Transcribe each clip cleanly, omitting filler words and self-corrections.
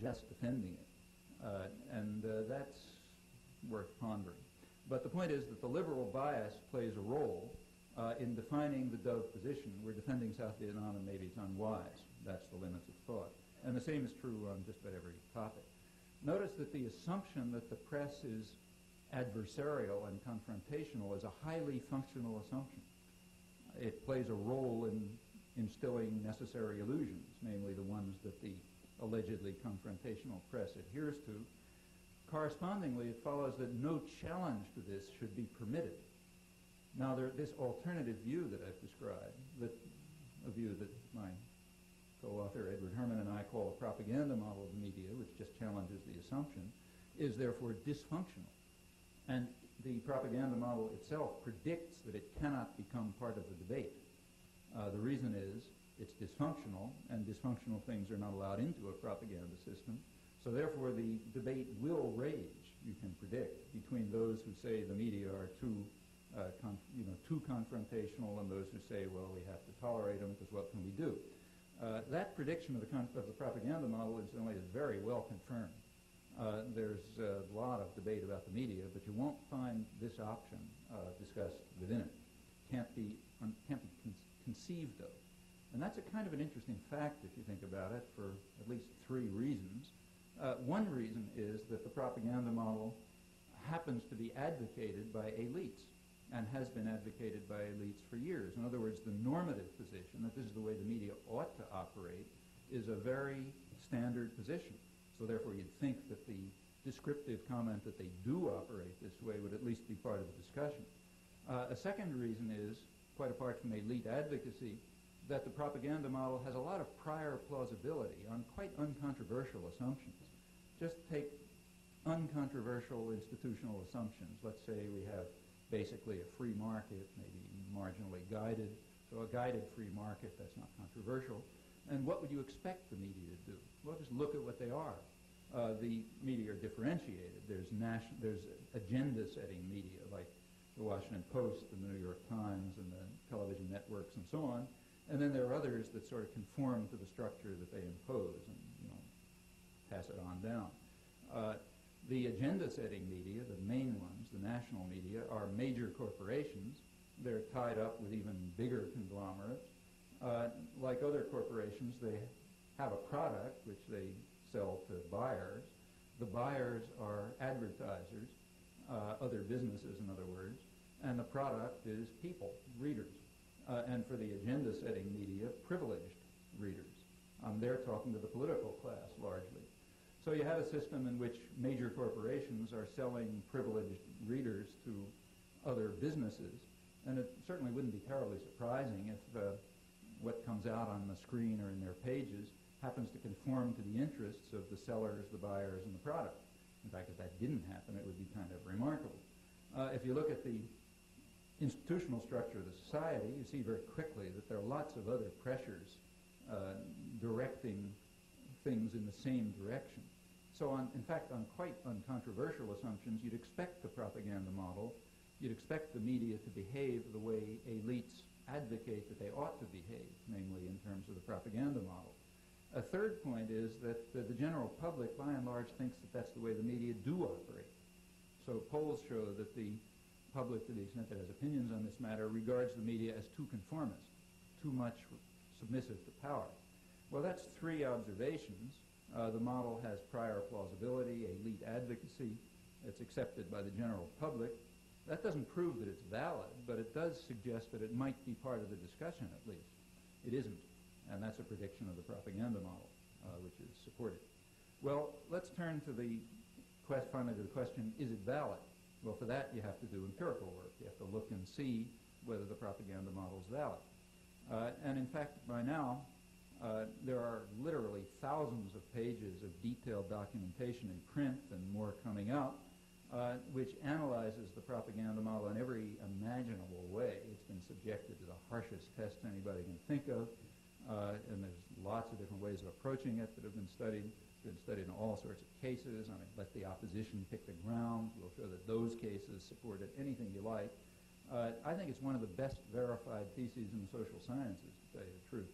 just defending it. And that's worth pondering. But the point is that the liberal bias plays a role in defining the Dove position. We're defending South Vietnam and maybe it's unwise. That's the limits of thought. And the same is true on just about every topic. Notice that the assumption that the press is adversarial and confrontational is a highly functional assumption. It plays a role in instilling necessary illusions, namely the ones that the allegedly confrontational press adheres to. Correspondingly, it follows that no challenge to this should be permitted. Now, this alternative view that I've described, a view that my co-author Edward Herman and I call a propaganda model of the media, which just challenges the assumption, is therefore dysfunctional. And the propaganda model itself predicts that it cannot become part of the debate. The reason is it's dysfunctional, and dysfunctional things are not allowed into a propaganda system. So therefore, the debate will rage, you can predict, between those who say the media are too confrontational and those who say, well, we have to tolerate them because what can we do? That prediction of the propaganda model is very well confirmed. There's a lot of debate about the media, but you won't find this option discussed within it. Can't be conceived of. And that's a kind of an interesting fact if you think about it for at least three reasons. One reason is that the propaganda model happens to be advocated by elites and has been advocated by elites for years. In other words, the normative position that this is the way the media ought to operate is a very standard position. So therefore, you'd think that the descriptive comment that they do operate this way would at least be part of the discussion. A second reason is, quite apart from elite advocacy, that the propaganda model has a lot of prior plausibility on quite uncontroversial assumptions. Just take uncontroversial institutional assumptions. Let's say we have basically a free market, maybe marginally guided. So a guided free market, that's not controversial. And what would you expect the media to do? Well, just look at what they are. The media are differentiated. There's agenda-setting media, like the Washington Post and the New York Times and the television networks and so on. And then there are others that sort of conform to the structure that they impose and, pass it on down. The agenda-setting media, the main ones, the national media, are major corporations. They're tied up with even bigger conglomerates. Like other corporations, they have a product which they sell to buyers. The buyers are advertisers, other businesses, in other words, and the product is people, readers. And for the agenda-setting media, privileged readers. They're talking to the political class largely. So you have a system in which major corporations are selling privileged readers to other businesses, and it certainly wouldn't be terribly surprising if what comes out on the screen or in their pages happens to conform to the interests of the sellers, the buyers, and the product. In fact, if that didn't happen, it would be kind of remarkable. If you look at the institutional structure of the society, you see very quickly that there are lots of other pressures directing things in the same direction. So in fact, on quite uncontroversial assumptions, you'd expect the propaganda model, you'd expect the media to behave the way elites advocate that they ought to behave, namely in terms of the propaganda model. A third point is that the general public, by and large, thinks that that's the way the media do operate. So polls show that the public, to the extent that it has opinions on this matter, regards the media as too conformist, too much submissive to power. Well, that's three observations. The model has prior plausibility, elite advocacy. It's accepted by the general public. That doesn't prove that it's valid, but it does suggest that it might be part of the discussion, at least. It isn't, and that's a prediction of the propaganda model, which is supported. Well, let's turn to finally to the question, is it valid? Well, for that, you have to do empirical work. You have to look and see whether the propaganda model is valid. And in fact, by now, there are literally thousands of pages of detailed documentation in print and more coming out, which analyzes the propaganda model in every imaginable way. It's been subjected to the harshest tests anybody can think of, and there's lots of different ways of approaching it that have been studied. It's been studied in all sorts of cases. I mean, let the opposition pick the ground. We'll show that those cases supported anything you like. I think it's one of the best verified theses in the social sciences, to tell you the truth.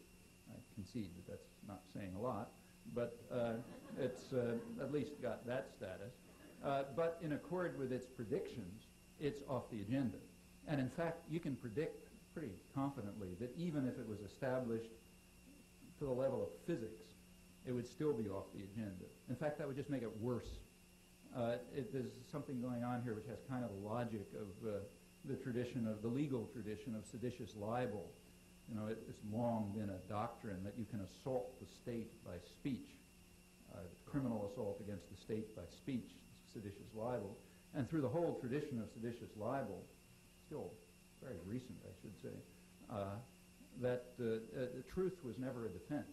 I concede that that's not saying a lot, but It's at least got that status. But in accord with its predictions, it's off the agenda. And in fact, you can predict pretty confidently that even if it was established to the level of physics, it would still be off the agenda. In fact, that would just make it worse. There's something going on here which has kind of the logic of the legal tradition of seditious libel. You know, it's long been a doctrine that you can assault the state by speech, criminal assault against the state by speech, seditious libel. And through the whole tradition of seditious libel, still very recent, I should say, that the truth was never a defense.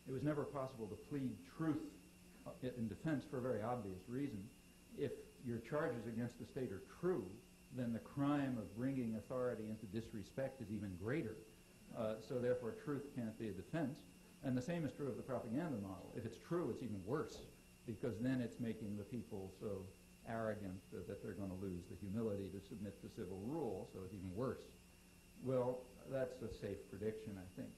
It was never possible to plead truth in defense for a very obvious reason. If your charges against the state are true, then the crime of bringing authority into disrespect is even greater. So therefore, truth can't be a defense. And the same is true of the propaganda model. If it's true, it's even worse, because then it's making the people so arrogant that they're going to lose the humility to submit to civil rule, so it's even worse. Well, that's a safe prediction, I think.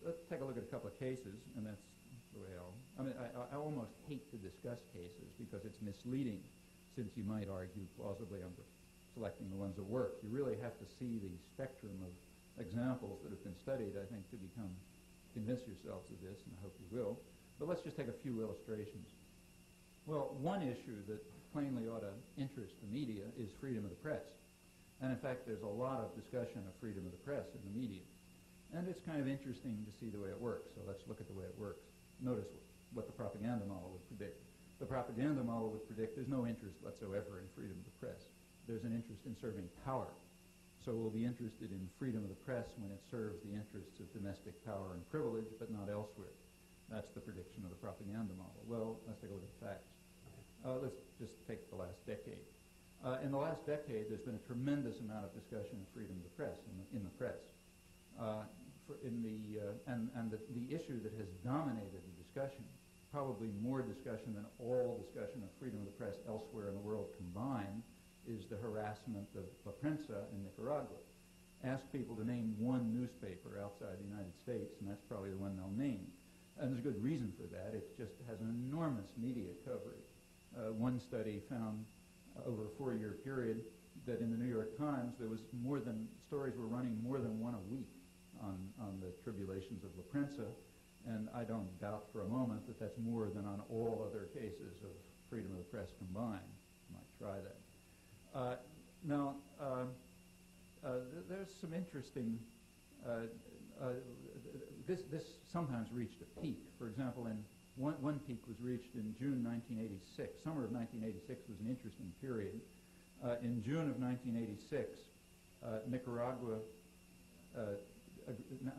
Let's take a look at a couple of cases, and that's the way I almost hate to discuss cases because it's misleading, since you might argue plausibly I'm selecting the ones that work. You really have to see the spectrum of examples that have been studied, I think, to convince yourselves of this, and I hope you will. But let's just take a few illustrations. Well, one issue that plainly ought to interest the media is freedom of the press. And in fact, there's a lot of discussion of freedom of the press in the media. And it's kind of interesting to see the way it works. So let's look at the way it works. Notice what the propaganda model would predict. The propaganda model would predict there's no interest whatsoever in freedom of the press. There's an interest in serving power. So we'll be interested in freedom of the press when it serves the interests of domestic power and privilege, but not elsewhere. That's the prediction of the propaganda model. Well, let's take a look at the facts. Let's just take the last decade. In the last decade, there's been a tremendous amount of discussion of freedom of the press in the press. The issue that has dominated the discussion, probably more discussion than all discussion of freedom of the press elsewhere in the world combined, is the harassment of La Prensa in Nicaragua. Ask people to name one newspaper outside the United States, and that's probably the one they'll name. And there's a good reason for that. It just has an enormous media coverage. One study found over a 4-year period that in the New York Times there was stories were running more than one a week on the tribulations of La Prensa, and I don't doubt for a moment that that's more than on all other cases of freedom of the press combined. You might try that. There's some interesting, this sometimes reached a peak. For example, one peak was reached in June 1986. Summer of 1986 was an interesting period. In June of 1986, Nicaragua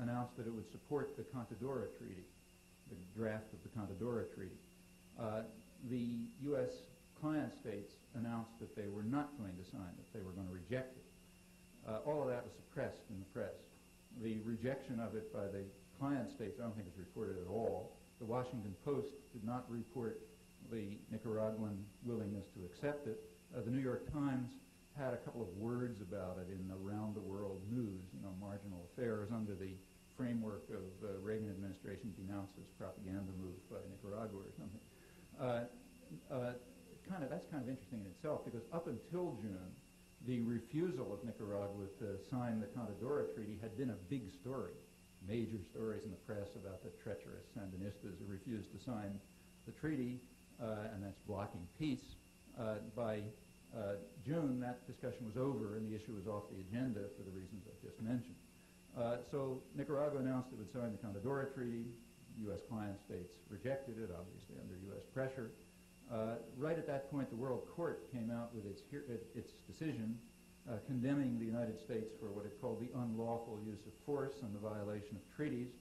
announced that it would support the Contadora Treaty, the draft of the Contadora Treaty. The U.S. client states announced that they were not going to sign it, they were going to reject it. All of that was suppressed in the press. The rejection of it by the client states, I don't think is reported at all. The Washington Post did not report the Nicaraguan willingness to accept it. The New York Times had a couple of words about it in around the world news, marginal affairs under the framework of the Reagan administration denounces propaganda move by Nicaragua or something. That's kind of interesting in itself, because up until June, the refusal of Nicaragua to sign the Contadora Treaty had been a big story. Major stories in the press about the treacherous Sandinistas who refused to sign the treaty, and that's blocking peace. By June, that discussion was over and the issue was off the agenda for the reasons I've just mentioned. So Nicaragua announced it would sign the Contadora Treaty. U.S. client states rejected it, obviously under U.S. pressure. Right at that point, the World Court came out with its decision condemning the United States for what it called the unlawful use of force and the violation of treaties,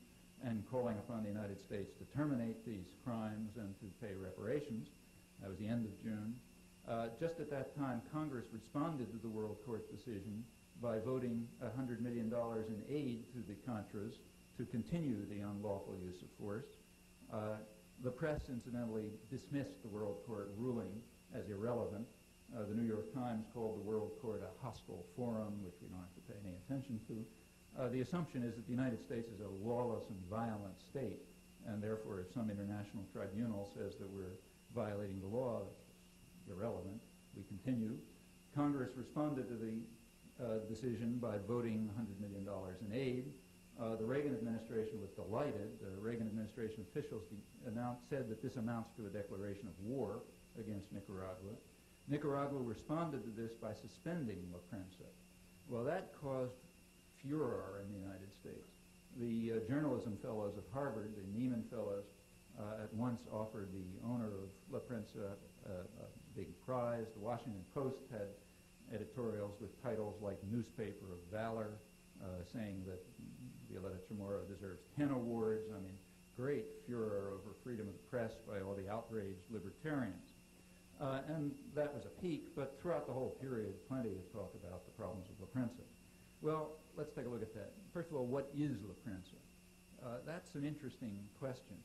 and calling upon the United States to terminate these crimes and to pay reparations. That was the end of June. Just at that time, Congress responded to the World Court decision by voting $100 million in aid to the Contras to continue the unlawful use of force. The press, incidentally, dismissed the World Court ruling as irrelevant. The New York Times called the World Court a hostile forum, which we don't have to pay any attention to. The assumption is that the United States is a lawless and violent state, and therefore if some international tribunal says that we're violating the law, it's irrelevant. We continue. Congress responded to the decision by voting $100 million in aid. The Reagan administration was delighted. Reagan administration officials said that this amounts to a declaration of war against Nicaragua. Nicaragua responded to this by suspending La Prensa. Well, that caused furor in the United States. The journalism fellows of Harvard, the Nieman fellows, at once offered the owner of La Prensa a big prize. The Washington Post had editorials with titles like Newspaper of Valor, saying that Violeta Chamorro deserves 10 awards. I mean, great furor over freedom of the press by all the outraged libertarians. And that was a peak, but throughout the whole period, plenty of talk about the problems of La Prensa. Well, let's take a look at that. First of all, what is La Prensa? That's an interesting question.